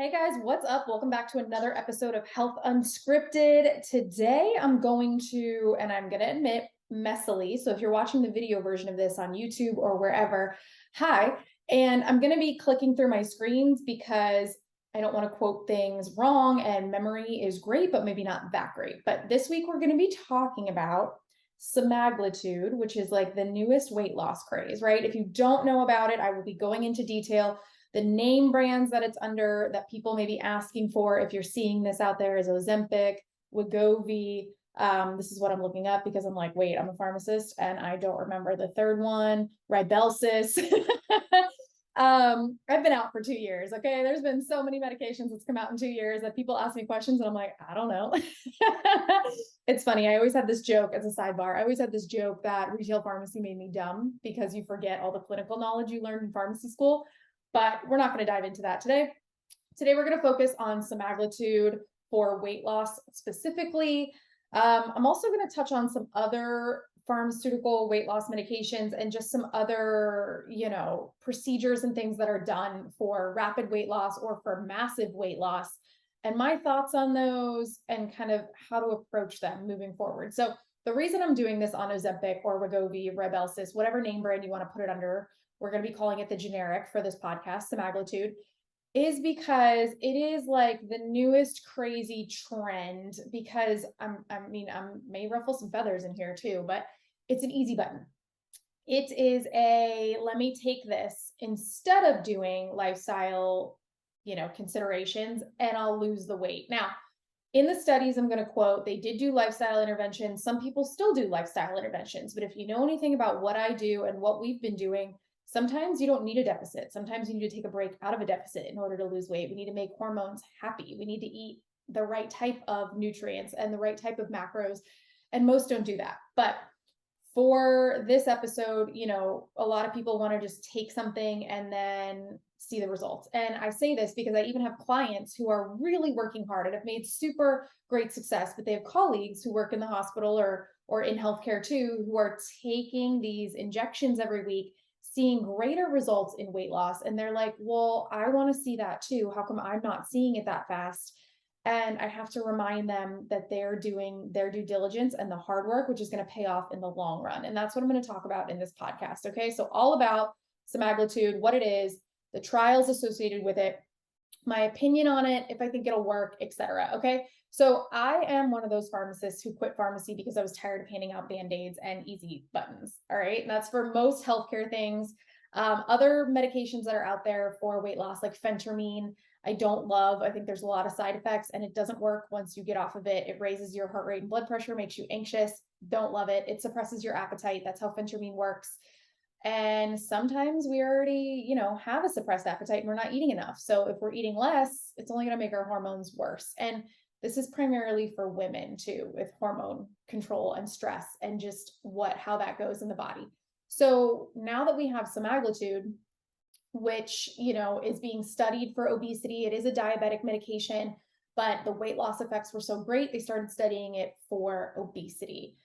Hey guys, what's up? Welcome back to another episode of Health Unscripted. Today I'm going to, and I'm going to admit, messily. So if you're watching the video version of this on YouTube or wherever, hi. And I'm going to be clicking through my screens because I don't want to quote things wrong, and memory is great, but maybe not that great. But this week we're going to be talking about Semaglitude, which is like the newest weight loss craze, right? If you don't know about it, I will be going into detail. The name brands that it's under that people may be asking for, if you're seeing this out there, is Ozempic, Wegovy. This is what I'm looking up because I'm like, wait, I'm a pharmacist and I don't remember the third one. Rybelsus. I've been out for 2 years. Okay. There's been so many medications that's come out in 2 years that people ask me questions and I'm like, I don't know. It's funny. I always have this joke as a sidebar. I always have this joke that retail pharmacy made me dumb because you forget all the clinical knowledge you learned in pharmacy school. But we're not going to dive into that today. Today, we're going to focus on semaglutide for weight loss specifically. I'm also going to touch on some other pharmaceutical weight loss medications and just some other, procedures and things that are done for rapid weight loss or for massive weight loss, and my thoughts on those and kind of how to approach them moving forward. So the reason I'm doing this on Ozempic or Wegovy, Rybelsus, whatever name brand you want to put it under, we're going to be calling it the generic for this podcast, Semaglitude, is because it is like the newest crazy trend. Because I may ruffle some feathers in here too, but it's an easy button. It is let me take this instead of doing lifestyle, considerations, and I'll lose the weight. Now, in the studies I'm going to quote, they did do lifestyle interventions. Some people still do lifestyle interventions, but if you know anything about what I do and what we've been doing, sometimes you don't need a deficit. Sometimes you need to take a break out of a deficit in order to lose weight. We need to make hormones happy. We need to eat the right type of nutrients and the right type of macros. And most don't do that. But for this episode, a lot of people want to just take something and then see the results. And I say this because I even have clients who are really working hard and have made super great success, but they have colleagues who work in the hospital or in healthcare too, who are taking these injections every week, seeing greater results in weight loss. And they're like, well, I want to see that too. How come I'm not seeing it that fast? And I have to remind them that they're doing their due diligence and the hard work, which is going to pay off in the long run. And that's what I'm going to talk about in this podcast. Okay. So all about Semaglutide, what it is, the trials associated with it, my opinion on it, if I think it'll work, etc. Okay. So I am one of those pharmacists who quit pharmacy because I was tired of handing out Band-Aids and easy buttons. All right. And that's for most healthcare things. Other medications that are out there for weight loss, like phentermine, I don't love. I think there's a lot of side effects and it doesn't work once you get off of it. It raises your heart rate and blood pressure, makes you anxious. Don't love it. It suppresses your appetite. That's how phentermine works. And sometimes we already, have a suppressed appetite and we're not eating enough. So if we're eating less, it's only going to make our hormones worse. And this is primarily for women too, with hormone control and stress and just how that goes in the body. So now that we have semaglutide, which, is being studied for obesity, it is a diabetic medication, but the weight loss effects were so great, they started studying it for obesity.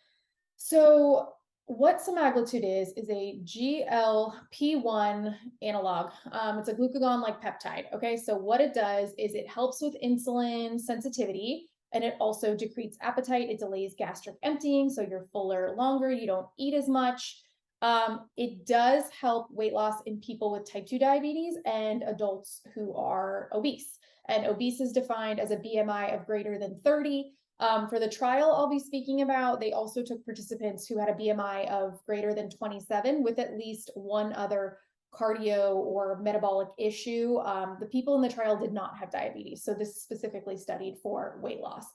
So what semaglutide is a GLP-1 analog. It's a glucagon-like peptide. Okay, so what it does is it helps with insulin sensitivity, and it also decreases appetite. It delays gastric emptying, so you're fuller longer. You don't eat as much. It does help weight loss in people with type 2 diabetes and adults who are obese. And obese is defined as a BMI of greater than 30. For the trial I'll be speaking about, they also took participants who had a BMI of greater than 27 with at least one other cardio or metabolic issue. The people in the trial did not have diabetes, so this is specifically studied for weight loss.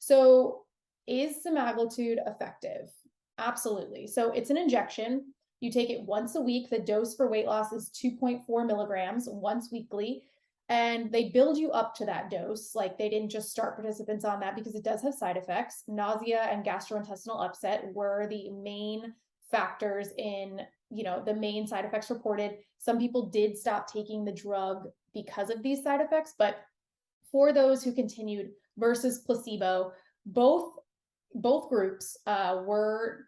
So is semaglutide effective? Absolutely. So it's an injection. You take it once a week. The dose for weight loss is 2.4 milligrams once weekly. And they build you up to that dose. Like, they didn't just start participants on that because it does have side effects. Nausea and gastrointestinal upset were the main factors in, the main side effects reported. Some people did stop taking the drug because of these side effects, but for those who continued versus placebo, both groups were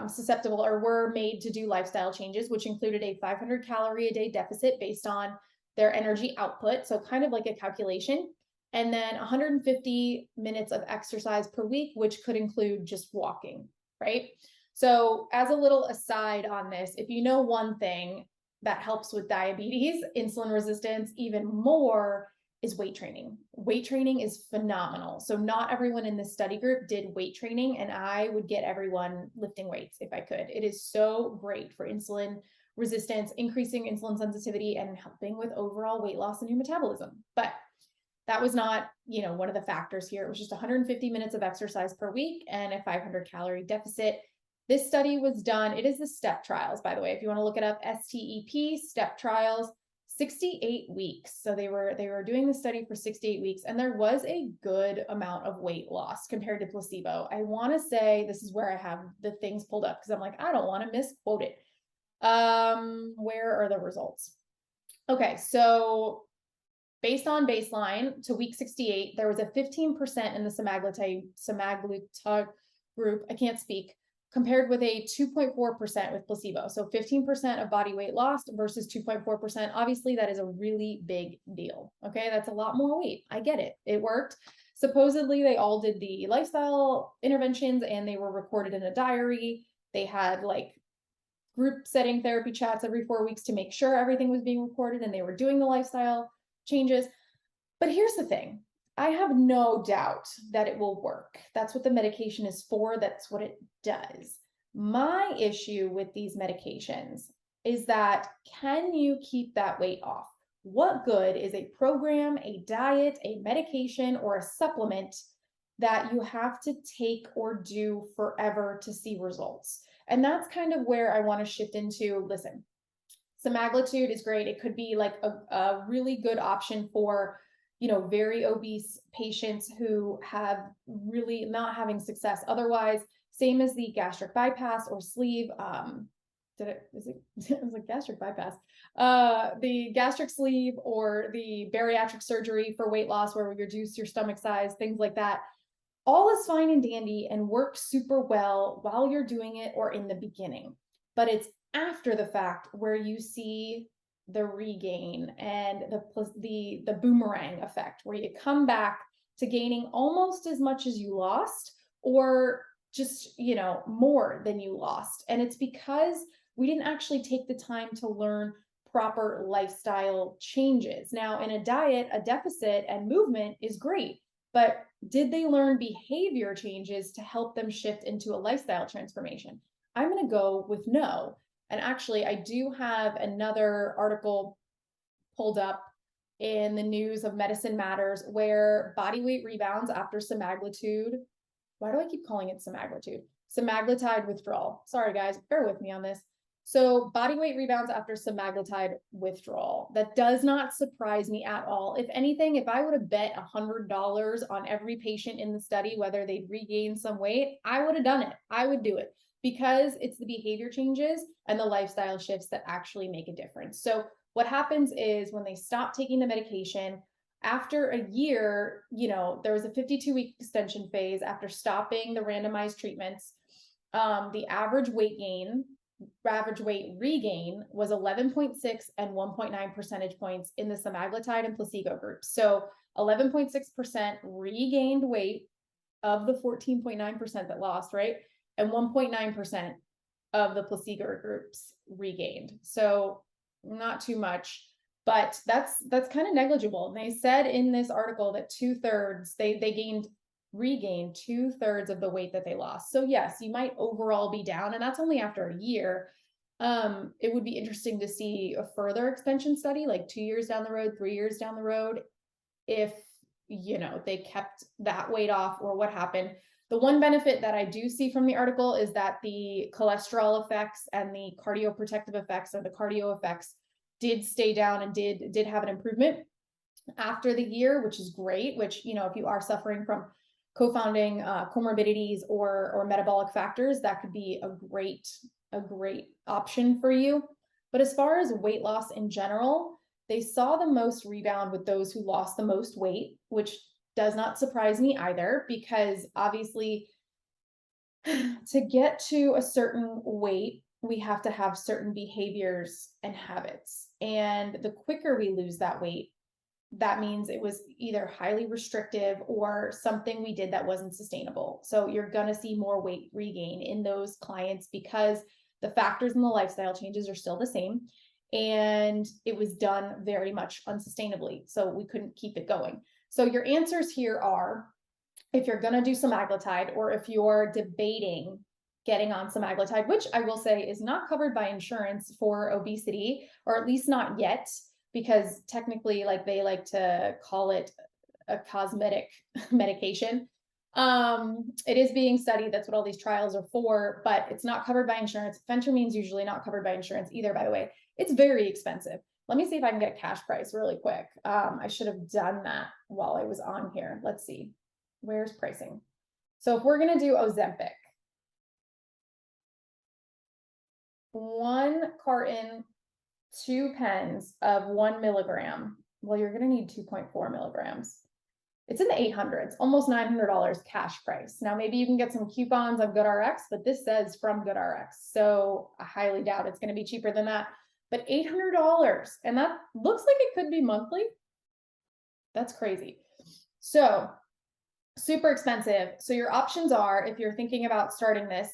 susceptible or were made to do lifestyle changes, which included a 500 calorie a day deficit based on their energy output. So kind of like a calculation. And then 150 minutes of exercise per week, which could include just walking, right? So as a little aside on this, if you know one thing that helps with diabetes, insulin resistance, even more is weight training. Weight training is phenomenal. So not everyone in this study group did weight training, and I would get everyone lifting weights if I could. It is so great for insulin resistance, increasing insulin sensitivity, and helping with overall weight loss and your metabolism. But that was not, one of the factors here. It was just 150 minutes of exercise per week and a 500 calorie deficit. This study was done, it is the STEP trials, by the way, if you want to look it up, STEP, STEP trials, 68 weeks. So they were doing the study for 68 weeks, and there was a good amount of weight loss compared to placebo. I want to say, this is where I have the things pulled up because I'm like, I don't want to misquote it. Where are the results? Okay, so based on baseline to week 68, there was a 15% in the semaglutide group, I can't speak, compared with a 2.4% with placebo. So 15% of body weight lost versus 2.4%. Obviously, that is a really big deal. Okay, that's a lot more weight. I get it. It worked. Supposedly, they all did the lifestyle interventions and they were recorded in a diary. They had like group setting therapy chats every 4 weeks to make sure everything was being recorded and they were doing the lifestyle changes. But here's the thing. I have no doubt that it will work. That's what the medication is for. That's what it does. My issue with these medications is that, can you keep that weight off? What good is a program, a diet, a medication, or a supplement that you have to take or do forever to see results? And that's kind of where I want to shift into, listen, Semaglitude is great. It could be like a really good option for, very obese patients who have really not having success otherwise. Same as the gastric bypass or sleeve. It was like gastric bypass. The gastric sleeve or the bariatric surgery for weight loss where we reduce your stomach size, things like that. All is fine and dandy and works super well while you're doing it or in the beginning. But it's after the fact where you see the regain and the boomerang effect, where you come back to gaining almost as much as you lost, or just, more than you lost. And it's because we didn't actually take the time to learn proper lifestyle changes. Now, in a diet, a deficit and movement is great, but did they learn behavior changes to help them shift into a lifestyle transformation? I'm going to go with no. And actually, I do have another article pulled up in the news of Medicine Matters where body weight rebounds after semaglutide. Why do I keep calling it semaglutide? Semaglutide withdrawal. Sorry, guys, bear with me on this. So body weight rebounds after semaglutide withdrawal. That does not surprise me at all. If anything, if I would have bet $100 on every patient in the study, whether they'd regain some weight, I would have done it. I would do it, because it's the behavior changes and the lifestyle shifts that actually make a difference. So what happens is when they stop taking the medication, after a year, there was a 52-week extension phase after stopping the randomized treatments. The average weight regain was 11.6 and 1.9 percentage points in the semaglutide and placebo groups. So 11.6% regained weight of the 14.9% that lost, right? And 1.9% of the placebo groups regained. So not too much, but that's kind of negligible. And they said in this article that 2/3, they regained 2/3 of the weight that they lost. So yes, you might overall be down, and that's only after a year. It would be interesting to see a further extension study, like 2 years down the road, 3 years down the road, if, they kept that weight off or what happened. The one benefit that I do see from the article is that the cholesterol effects and the cardioprotective effects, or the cardio effects, did stay down and did have an improvement after the year, which is great, which, if you are suffering from co-founding comorbidities or metabolic factors, that could be a great option for you. But as far as weight loss in general, they saw the most rebound with those who lost the most weight, which does not surprise me either, because obviously to get to a certain weight, we have to have certain behaviors and habits. And the quicker we lose that weight, that means it was either highly restrictive or something we did that wasn't sustainable. So you're going to see more weight regain in those clients because the factors in the lifestyle changes are still the same. And it was done very much unsustainably. So we couldn't keep it going. So your answers here are, if you're going to do semaglutide, or if you're debating getting on semaglutide, which I will say is not covered by insurance for obesity, or at least not yet, because technically, like, they like to call it a cosmetic medication. It is being studied. That's what all these trials are for, but it's not covered by insurance. Phentermine's usually not covered by insurance either, by the way. It's very expensive. Let me see if I can get a cash price really quick. I should have done that while I was on here. Let's see. Where's pricing? So if we're going to do Ozempic, 1 carton, 2 pens of 1 milligram. Well, you're going to need 2.4 milligrams. It's in the 800s, almost $900 cash price. Now, maybe you can get some coupons on GoodRx, but this says from GoodRx. So I highly doubt it's going to be cheaper than that. But $800, and that looks like it could be monthly. That's crazy. So super expensive. So your options are, if you're thinking about starting this,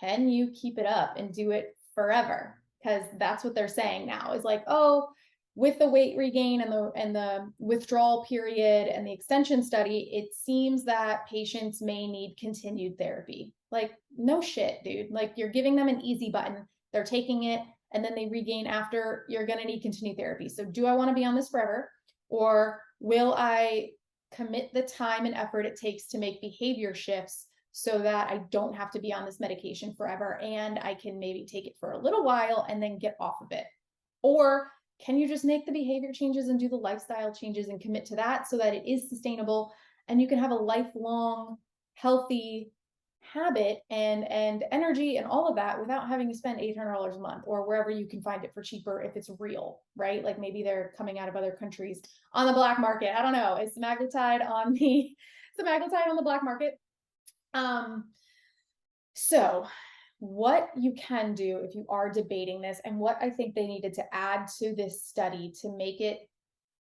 can you keep it up and do it forever? Because that's what they're saying now, is like, oh, with the weight regain and the withdrawal period and the extension study, it seems that patients may need continued therapy. Like, no shit, dude. Like, you're giving them an easy button, they're taking it, and then they regain after. You're going to need continued therapy. So do I want to be on this forever? Or will I commit the time and effort it takes to make behavior shifts so that I don't have to be on this medication forever, and I can maybe take it for a little while and then get off of it? Or can you just make the behavior changes and do the lifestyle changes and commit to that so that it is sustainable and you can have a lifelong healthy habit and energy and all of that without having to spend $800 a month, or wherever you can find it for cheaper if it's real, right? Like, maybe they're coming out of other countries on the black market. I don't know. Is semaglutide on the black market? So what you can do if you are debating this, and what I think they needed to add to this study to make it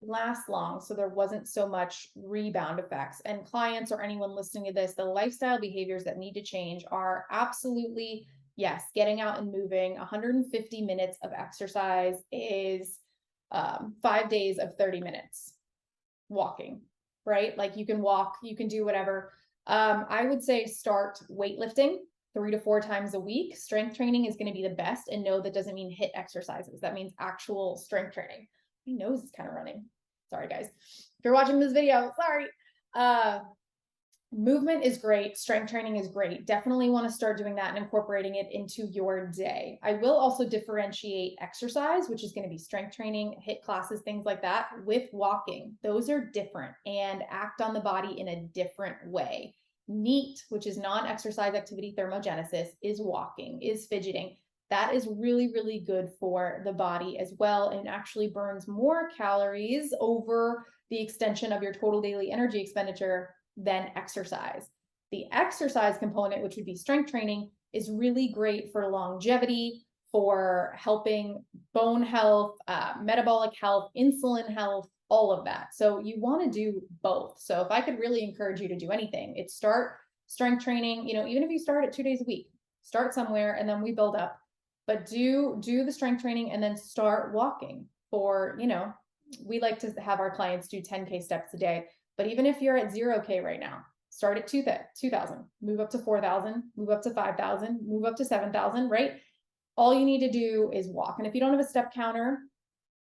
last long, so there wasn't so much rebound effects, and clients or anyone listening to this, the lifestyle behaviors that need to change are absolutely, yes, getting out and moving. 150 minutes of exercise is 5 days of 30 minutes walking, right? Like, you can walk, you can do whatever. I would say start weightlifting 3 to 4 times a week. Strength training is going to be the best, and no, that doesn't mean HIIT exercises. That means actual strength training. My nose is kind of running. Sorry, guys. If you're watching this video, sorry. Movement is great. Strength training is great. Definitely want to start doing that and incorporating it into your day. I will also differentiate exercise, which is going to be strength training, HIIT classes, things like that, with walking. Those are different and act on the body in a different way. NEAT, which is non-exercise activity thermogenesis, is walking, is fidgeting. That is really, really good for the body as well, and actually burns more calories over the extension of your total daily energy expenditure than exercise. The exercise component, which would be strength training, is really great for longevity, for helping bone health, metabolic health, insulin health, all of that. So you want to do both. So if I could really encourage you to do anything, it's start strength training. Even if you start at 2 days a week, start somewhere and then we build up. But do the strength training and then start walking for, we like to have our clients do 10K steps a day. But even if you're at 0K right now, start at 2,000, move up to 4,000, move up to 5,000, move up to 7,000, right? All you need to do is walk. And if you don't have a step counter,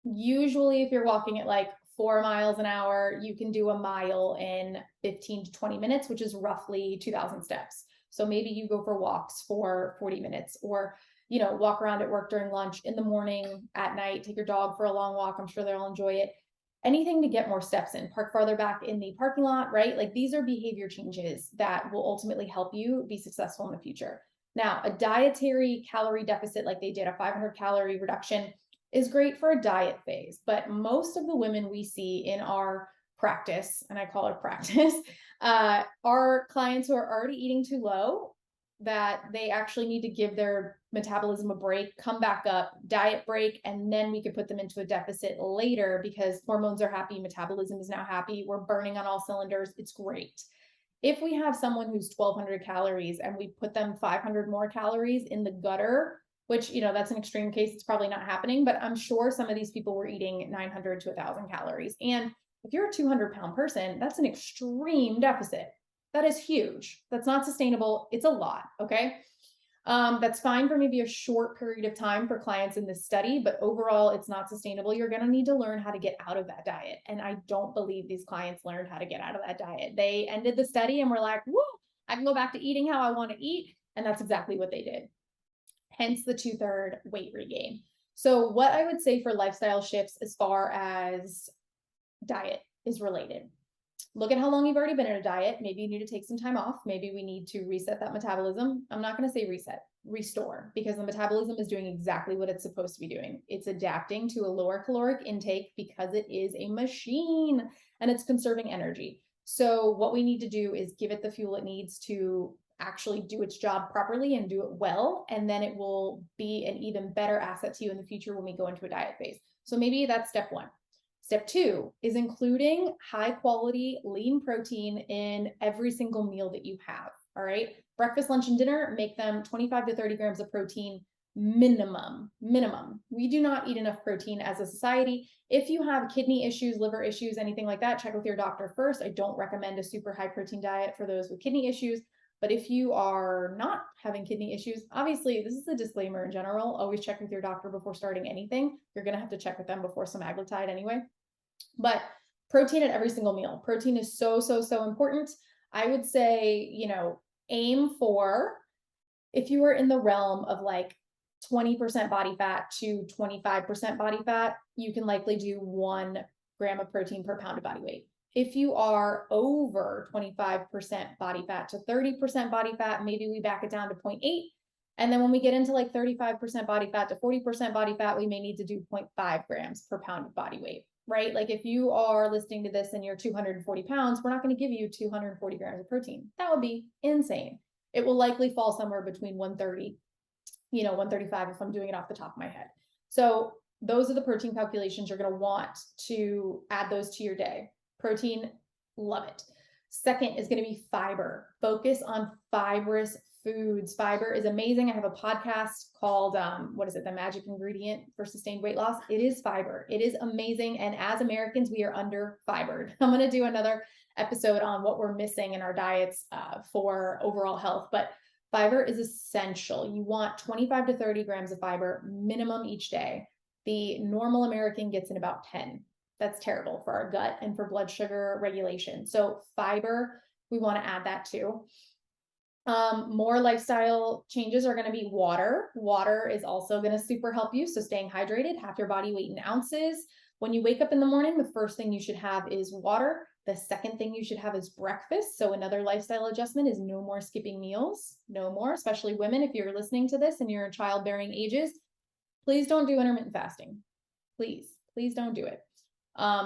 usually if you're walking at like 4 miles an hour, you can do a mile in 15 to 20 minutes, which is roughly 2,000 steps. So maybe you go for walks for 40 minutes, or walk around at work during lunch, in the morning, at night, take your dog for a long walk. I'm sure they'll enjoy it. Anything to get more steps in, park farther back in the parking lot, right? Like, these are behavior changes that will ultimately help you be successful in the future. Now, a dietary calorie deficit, like they did, a 500 calorie reduction, is great for a diet phase. But most of the women we see in our practice, and I call it practice, are clients who are already eating too low that they actually need to give their metabolism a break, come back up, diet break, and then we could put them into a deficit later because hormones are happy, metabolism is now happy, we're burning on all cylinders, it's great. If we have someone who's 1,200 calories and we put them 500 more calories in the gutter, which, you know, that's an extreme case, it's probably not happening, but I'm sure some of these people were eating 900 to 1,000 calories. And if you're a 200-pound person, that's an extreme deficit. That is huge. That's not sustainable. It's a lot, okay? That's fine for maybe a short period of time for clients in this study, but overall, it's not sustainable. You're going to need to learn how to get out of that diet. And I don't believe these clients learned how to get out of that diet. They ended the study and were like, whoa, I can go back to eating how I want to eat. And that's exactly what they did. Hence the 2/3 weight regain. So what I would say for lifestyle shifts as far as diet is related. Look at how long you've already been in a diet. Maybe you need to take some time off. Maybe we need to reset that metabolism. I'm not going to say reset, restore, because the metabolism is doing exactly what it's supposed to be doing. It's adapting to a lower caloric intake because it is a machine and it's conserving energy. So what we need to do is give it the fuel it needs to actually do its job properly and do it well. And then it will be an even better asset to you in the future when we go into a diet phase. So maybe that's step one. Step two is including high quality lean protein in every single meal that you have. All right. Breakfast, lunch, and dinner, make them 25 to 30 grams of protein minimum. We do not eat enough protein as a society. If you have kidney issues, liver issues, anything like that, check with your doctor first. I don't recommend a super high protein diet for those with kidney issues. But if you are not having kidney issues, obviously, this is a disclaimer in general. Always check with your doctor before starting anything. You're going to have to check with them before semaglutide anyway. But protein at every single meal. Protein is so important. I would say, you know, aim for, if you are in the realm of like 20% body fat to 25% body fat, you can likely do 1 gram of protein per pound of body weight. If you are over 25% body fat to 30% body fat, maybe we back it down to 0.8. And then when we get into like 35% body fat to 40% body fat, we may need to do 0.5 grams per pound of body weight, right? Like if you are listening to this and you're 240 pounds, we're not going to give you 240 grams of protein. That would be insane. It will likely fall somewhere between 130, 135 if I'm doing it off the top of my head. So those are the protein calculations you're going to want to add those to your day. Protein, love it. Second is going to be fiber. Focus on fibrous foods. Fiber is amazing. I have a podcast called, The Magic Ingredient for Sustained Weight Loss. It is fiber. It is amazing. And as Americans, we are under fibered. I'm going to do another episode on what we're missing in our diets for overall health, but fiber is essential. You want 25 to 30 grams of fiber minimum each day. The normal American gets in about 10. That's terrible for our gut and for blood sugar regulation. So fiber, we want to add that too. More lifestyle changes are going to be water. Water is also going to super help you. So staying hydrated, half your body weight in ounces. When you wake up in the morning, the first thing you should have is water. The second thing you should have is breakfast. So another lifestyle adjustment is no more skipping meals. No more, especially women. If you're listening to this and you're in childbearing ages, please don't do intermittent fasting. Please don't do it.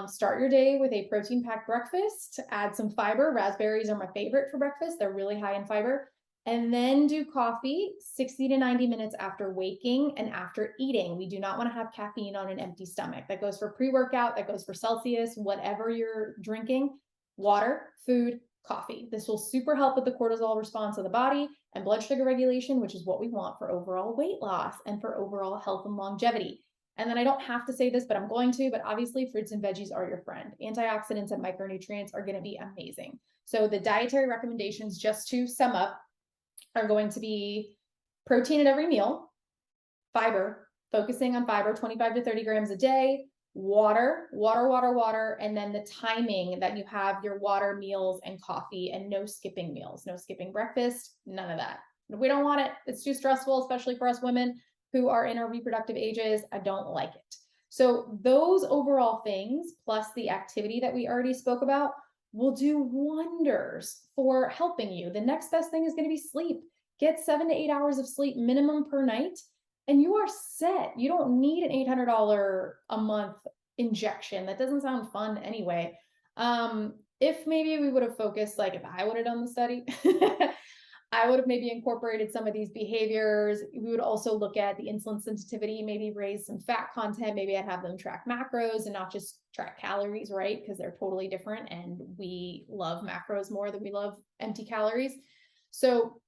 Start your day with a protein-packed breakfast, add some fiber. Raspberries are my favorite for breakfast. They're really high in fiber. And then do coffee 60 to 90 minutes after waking and after eating. We do not want to have caffeine on an empty stomach. That goes for pre-workout, that goes for Celsius, whatever you're drinking. Water, food, coffee. This will super help with the cortisol response of the body and blood sugar regulation, which is what we want for overall weight loss and for overall health and longevity. And then I don't have to say this, but I'm going to, but obviously fruits and veggies are your friend. Antioxidants and micronutrients are going to be amazing. So the dietary recommendations, just to sum up, are going to be protein at every meal, fiber, focusing on fiber, 25 to 30 grams a day, water, and then the timing that you have your water, meals, and coffee, and no skipping meals, no skipping breakfast, none of that. We don't want it. It's too stressful, especially for us women who are in our reproductive ages. I don't like it. So those overall things, plus the activity that we already spoke about, will do wonders for helping you. The next best thing is going to be sleep. Get 7 to 8 hours of sleep minimum per night, and you are set. You don't need an $800 a month injection. That doesn't sound fun anyway. If maybe we would have focused, like if I would have done the study, I would have maybe incorporated some of these behaviors. We would also look at the insulin sensitivity, maybe raise some fat content. Maybe I'd have them track macros and not just track calories, right? Because they're totally different. And we love macros more than we love empty calories. So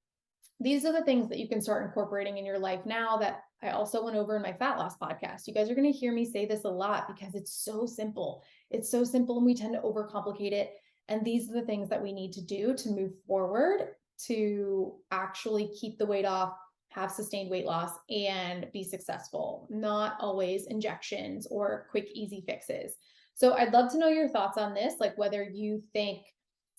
these are the things that you can start incorporating in your life now that I also went over in my fat loss podcast. You guys are going to hear me say this a lot because it's so simple. It's so simple and we tend to overcomplicate it. And these are the things that we need to do to move forward to actually keep the weight off, have sustained weight loss, and be successful, not always injections or quick, easy fixes. So I'd love to know your thoughts on this, like whether you think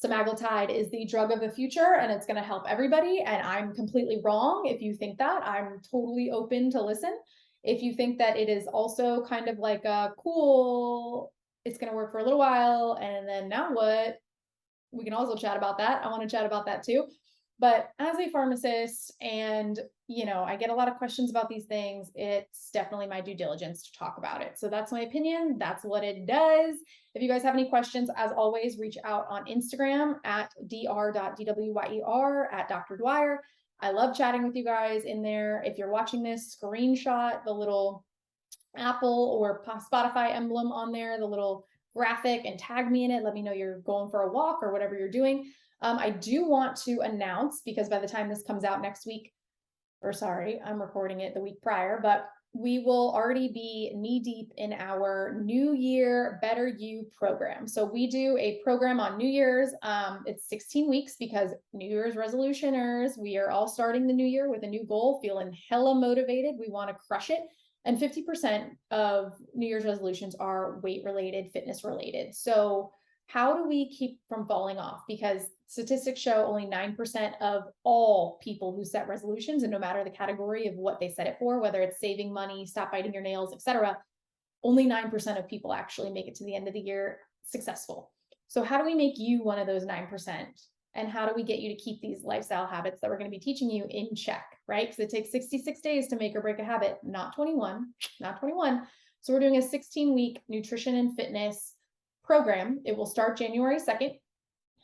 Semaglutide is the drug of the future and it's going to help everybody. And I'm completely wrong. If you think that, I'm totally open to listen. If you think that it is also kind of like a cool, it's going to work for a little while, and then now what? We can also chat about that. I want to chat about that too. But as a pharmacist, and I get a lot of questions about these things, it's definitely my due diligence to talk about it. So that's my opinion. That's what it does. If you guys have any questions, as always, reach out on Instagram at dr.dwyer, at Dr. Dwyer. I love chatting with you guys in there. If you're watching this, screenshot the little Apple or Spotify emblem on there, the little graphic, and tag me in it. Let me know you're going for a walk or whatever you're doing. I do want to announce, because by the time this comes out next week, or sorry, I'm recording it the week prior, but we will already be knee deep in our New Year Better You program. So we do a program on New Year's. It's 16 weeks because New Year's resolutioners, we are all starting the new year with a new goal, feeling hella motivated. We want to crush it. And 50% of New Year's resolutions are weight related, fitness related. So how do we keep from falling off? Because statistics show only 9% of all people who set resolutions, and no matter the category of what they set it for, whether it's saving money, stop biting your nails, etc., only 9% of people actually make it to the end of the year successful. So how do we make you one of those 9%? And how do we get you to keep these lifestyle habits that we're going to be teaching you in check, right? Because it takes 66 days to make or break a habit, not 21, not 21. So we're doing a 16-week nutrition and fitness program. It will start January 2nd.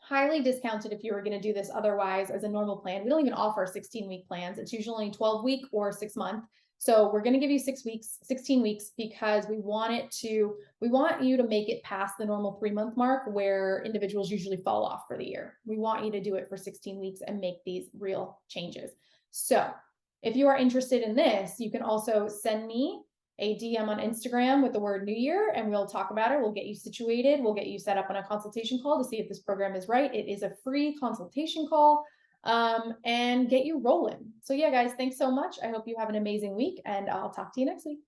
Highly discounted if you were going to do this otherwise as a normal plan. We don't even offer 16-week plans. It's usually 12-week or 6-month. So we're going to give you 6 weeks, 16 weeks, because we want you to make it past the normal 3-month mark where individuals usually fall off for the year. We want you to do it for 16 weeks and make these real changes. So if you are interested in this, you can also send me a DM on Instagram with the word New Year, and we'll talk about it. We'll get you situated. We'll get you set up on a consultation call to see if this program is right. It is a free consultation call, and get you rolling. So yeah, guys, thanks so much. I hope you have an amazing week, and I'll talk to you next week.